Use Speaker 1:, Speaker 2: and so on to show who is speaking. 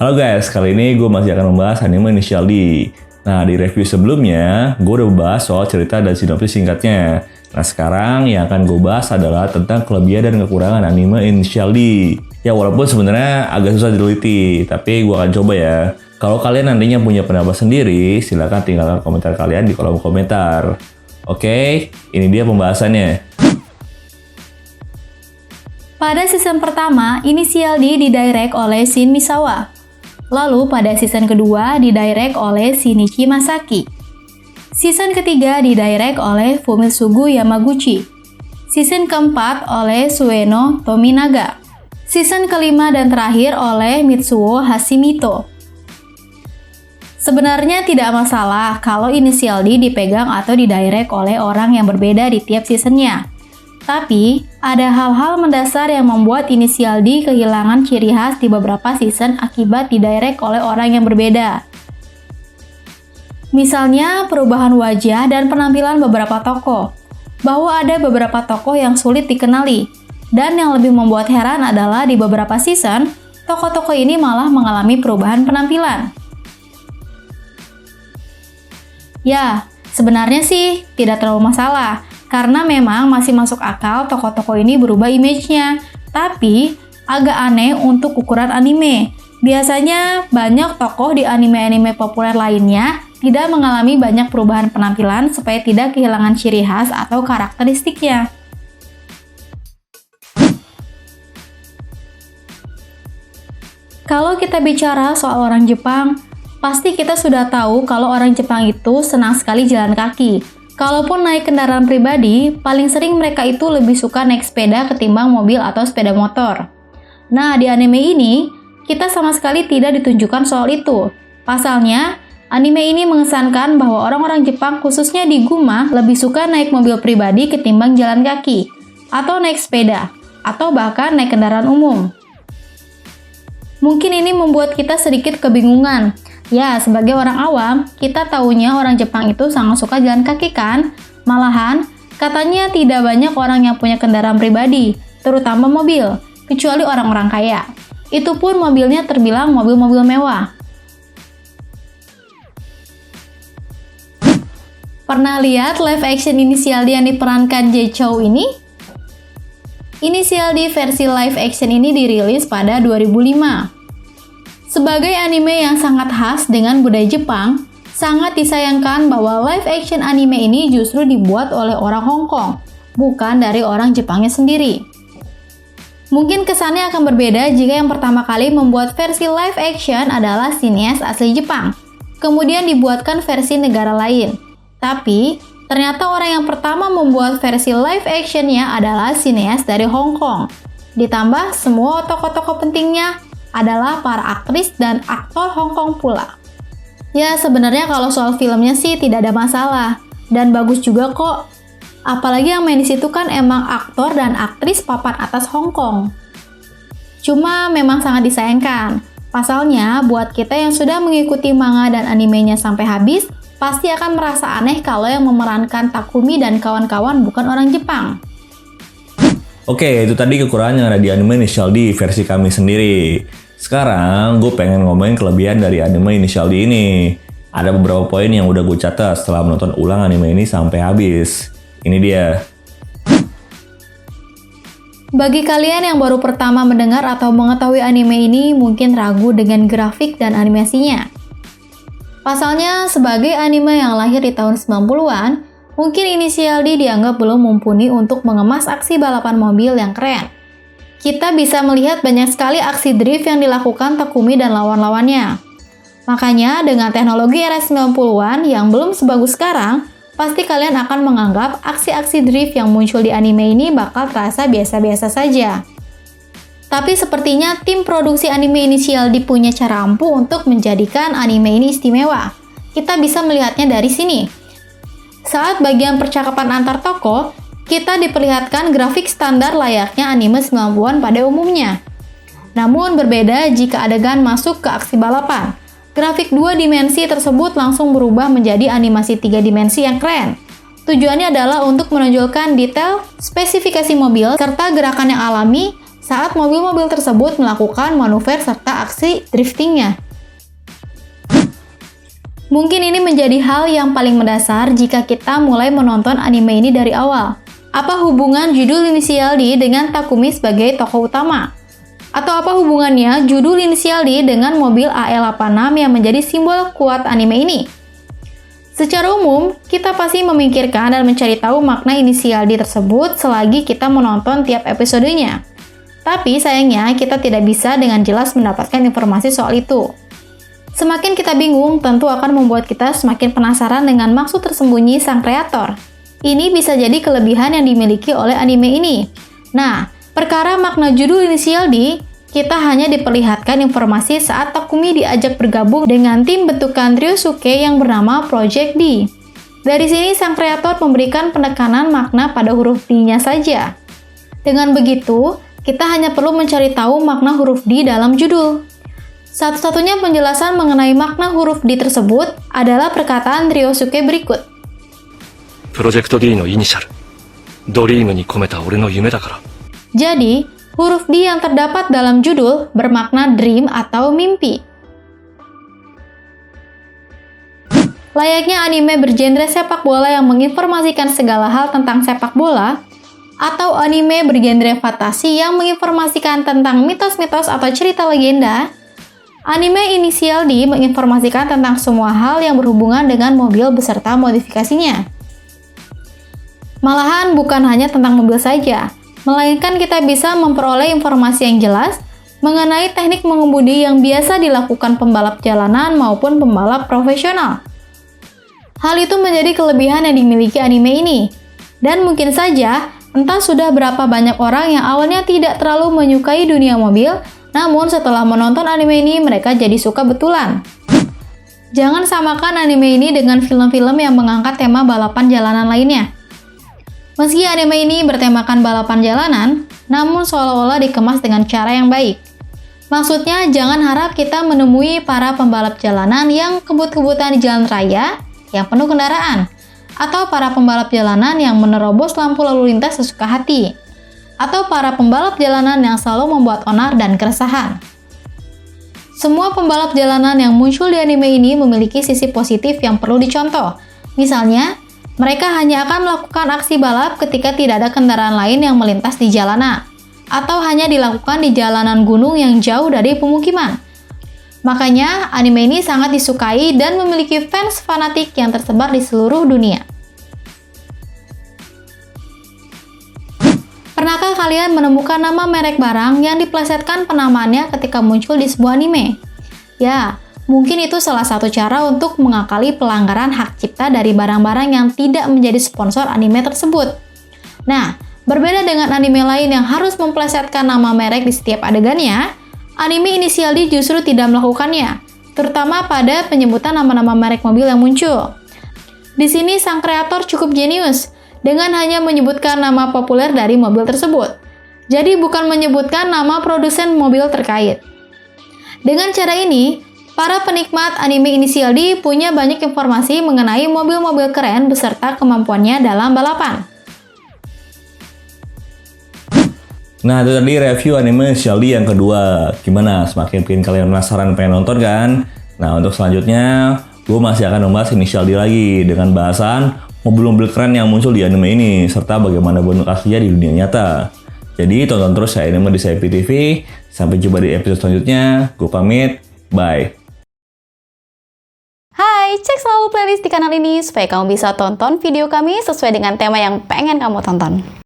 Speaker 1: Halo guys, kali ini gue masih akan membahas anime Initial D. Nah, di review sebelumnya, gue udah bahas soal cerita dan sinopsis singkatnya. Nah, sekarang yang akan gue bahas adalah tentang kelebihan dan kekurangan anime Initial D. Ya, walaupun sebenarnya agak susah diteliti, tapi gue akan coba ya. Kalau kalian nantinya punya pendapat sendiri, silakan tinggalkan komentar kalian di kolom komentar. Oke, ini dia pembahasannya.
Speaker 2: Pada season pertama, Initial D didirect oleh Shin Misawa. Lalu pada season kedua didirect oleh Shinichi Masaki. Season ketiga didirect oleh Fumitsugu Yamaguchi. Season keempat oleh Sueno Tominaga. Season kelima dan terakhir oleh Mitsuo Hashimoto. Sebenarnya tidak masalah kalau Initial D dipegang atau didirect oleh orang yang berbeda di tiap seasonnya. Tapi, ada hal-hal mendasar yang membuat Initial D kehilangan ciri khas di beberapa season akibat didirect oleh orang yang berbeda. Misalnya, perubahan wajah dan penampilan beberapa tokoh. Bahwa ada beberapa tokoh yang sulit dikenali. Dan yang lebih membuat heran adalah di beberapa season, tokoh-tokoh ini malah mengalami perubahan penampilan. Ya, sebenarnya sih tidak terlalu masalah. Karena memang masih masuk akal tokoh-tokoh ini berubah image-nya. Tapi, agak aneh untuk ukuran anime. Biasanya, banyak tokoh di anime-anime populer lainnya tidak mengalami banyak perubahan penampilan supaya tidak kehilangan ciri khas atau karakteristiknya. Kalau kita bicara soal orang Jepang, pasti kita sudah tahu kalau orang Jepang itu senang sekali jalan kaki. Kalaupun naik kendaraan pribadi, paling sering mereka itu lebih suka naik sepeda ketimbang mobil atau sepeda motor. Nah, di anime ini, kita sama sekali tidak ditunjukkan soal itu. Pasalnya, anime ini mengesankan bahwa orang-orang Jepang khususnya di Guma lebih suka naik mobil pribadi ketimbang jalan kaki, atau naik sepeda, atau bahkan naik kendaraan umum. Mungkin ini membuat kita sedikit kebingungan. Ya, sebagai orang awam, kita taunya orang Jepang itu sangat suka jalan kaki kan? Malahan, katanya tidak banyak orang yang punya kendaraan pribadi, terutama mobil, kecuali orang-orang kaya. Itu pun mobilnya terbilang mobil-mobil mewah. Pernah lihat live action Initial D yang diperankan Jae Chou ini? Initial D versi live action ini dirilis pada 2005. Sebagai anime yang sangat khas dengan budaya Jepang, sangat disayangkan bahwa live action anime ini justru dibuat oleh orang Hong Kong, bukan dari orang Jepangnya sendiri. Mungkin kesannya akan berbeda jika yang pertama kali membuat versi live action adalah sineas asli Jepang, kemudian dibuatkan versi negara lain. Tapi, ternyata orang yang pertama membuat versi live actionnya adalah sineas dari Hong Kong. Ditambah semua tokoh-tokoh pentingnya adalah para aktris dan aktor Hong Kong pula. Ya, sebenarnya kalau soal filmnya sih tidak ada masalah, dan bagus juga kok. Apalagi yang main di situ kan emang aktor dan aktris papan atas Hong Kong. Cuma memang sangat disayangkan. Pasalnya, buat kita yang sudah mengikuti manga dan animenya sampai habis, pasti akan merasa aneh kalau yang memerankan Takumi dan kawan-kawan bukan orang Jepang.
Speaker 1: Oke, itu tadi kekurangan yang ada di anime Initial D versi kami sendiri. Sekarang, gue pengen ngomongin kelebihan dari anime Initial D ini. Ada beberapa poin yang udah gue catat setelah menonton ulang anime ini sampai habis. Ini dia.
Speaker 2: Bagi kalian yang baru pertama mendengar atau mengetahui anime ini mungkin ragu dengan grafik dan animasinya. Pasalnya, sebagai anime yang lahir di tahun 90-an, mungkin Initial D dianggap belum mumpuni untuk mengemas aksi balapan mobil yang keren. Kita bisa melihat banyak sekali aksi drift yang dilakukan Takumi dan lawan-lawannya. Makanya, dengan teknologi era 90-an yang belum sebagus sekarang, pasti kalian akan menganggap aksi-aksi drift yang muncul di anime ini bakal terasa biasa-biasa saja. Tapi sepertinya tim produksi anime Initial D punya cara ampuh untuk menjadikan anime ini istimewa. Kita bisa melihatnya dari sini. Saat bagian percakapan antar tokoh, kita diperlihatkan grafik standar layaknya anime 90-an pada umumnya. Namun berbeda jika adegan masuk ke aksi balapan. Grafik 2 dimensi tersebut langsung berubah menjadi animasi 3 dimensi yang keren. Tujuannya adalah untuk menonjolkan detail, spesifikasi mobil, serta gerakan yang alami saat mobil-mobil tersebut melakukan manuver serta aksi driftingnya. Mungkin ini menjadi hal yang paling mendasar jika kita mulai menonton anime ini dari awal. Apa hubungan judul inisial D dengan Takumi sebagai tokoh utama? Atau apa hubungannya judul inisial D dengan mobil AE86 yang menjadi simbol kuat anime ini? Secara umum, kita pasti memikirkan dan mencari tahu makna inisial D tersebut selagi kita menonton tiap episodenya. Tapi sayangnya kita tidak bisa dengan jelas mendapatkan informasi soal itu. Semakin kita bingung, tentu akan membuat kita semakin penasaran dengan maksud tersembunyi sang kreator. Ini bisa jadi kelebihan yang dimiliki oleh anime ini. Nah, perkara makna judul inisial D, kita hanya diperlihatkan informasi saat Takumi diajak bergabung dengan tim bentukan Ryosuke yang bernama Project D. Dari sini sang kreator memberikan penekanan makna pada huruf D-nya saja. Dengan begitu, kita hanya perlu mencari tahu makna huruf D dalam judul. Satu-satunya penjelasan mengenai makna huruf D tersebut adalah perkataan Ryosuke berikut.
Speaker 3: Project D のイニシャル、ドリームに込めた俺の夢だから。
Speaker 2: Jadi, huruf D yang terdapat dalam judul bermakna dream atau mimpi. Layaknya anime bergenre sepak bola yang menginformasikan segala hal tentang sepak bola, atau anime bergenre fantasi yang menginformasikan tentang mitos-mitos atau cerita legenda, anime inisial D menginformasikan tentang semua hal yang berhubungan dengan mobil beserta modifikasinya. Malahan bukan hanya tentang mobil saja, melainkan kita bisa memperoleh informasi yang jelas mengenai teknik mengemudi yang biasa dilakukan pembalap jalanan maupun pembalap profesional. Hal itu menjadi kelebihan yang dimiliki anime ini. Dan mungkin saja, entah sudah berapa banyak orang yang awalnya tidak terlalu menyukai dunia mobil, namun setelah menonton anime ini mereka jadi suka betulan. Jangan samakan anime ini dengan film-film yang mengangkat tema balapan jalanan lainnya. Meski anime ini bertemakan balapan jalanan, namun seolah-olah dikemas dengan cara yang baik. Maksudnya, jangan harap kita menemui para pembalap jalanan yang kebut-kebutan di jalan raya yang penuh kendaraan, atau para pembalap jalanan yang menerobos lampu lalu lintas sesuka hati, atau para pembalap jalanan yang selalu membuat onar dan keresahan. Semua pembalap jalanan yang muncul di anime ini memiliki sisi positif yang perlu dicontoh. Misalnya, mereka hanya akan melakukan aksi balap ketika tidak ada kendaraan lain yang melintas di jalanan, atau hanya dilakukan di jalanan gunung yang jauh dari pemukiman. Makanya, anime ini sangat disukai dan memiliki fans fanatik yang tersebar di seluruh dunia. Pernahkah kalian menemukan nama merek barang yang diplesetkan penamaannya ketika muncul di sebuah anime? Ya, mungkin itu salah satu cara untuk mengakali pelanggaran hak cipta dari barang-barang yang tidak menjadi sponsor anime tersebut. Nah, berbeda dengan anime lain yang harus memplesetkan nama merek di setiap adegannya, anime inisial D justru tidak melakukannya, terutama pada penyebutan nama-nama merek mobil yang muncul. Di sini sang kreator cukup jenius, dengan hanya menyebutkan nama populer dari mobil tersebut. Jadi bukan menyebutkan nama produsen mobil terkait. Dengan cara ini, para penikmat anime inisial D punya banyak informasi mengenai mobil-mobil keren beserta kemampuannya dalam balapan.
Speaker 1: Nah, itu tadi review anime inisial D yang kedua. Gimana? Semakin bikin kalian penasaran pengen nonton kan? Nah, untuk selanjutnya, gue masih akan membahas inisial D lagi dengan bahasan mobil-mobil keren yang muncul di anime ini, serta bagaimana bentuk aslinya di dunia nyata. Jadi tonton terus ya anime di Sayupi TV. Sampai jumpa di episode selanjutnya. Gue pamit. Bye.
Speaker 2: Hai, cek selalu playlist di kanal ini supaya kamu bisa tonton video kami sesuai dengan tema yang pengen kamu tonton.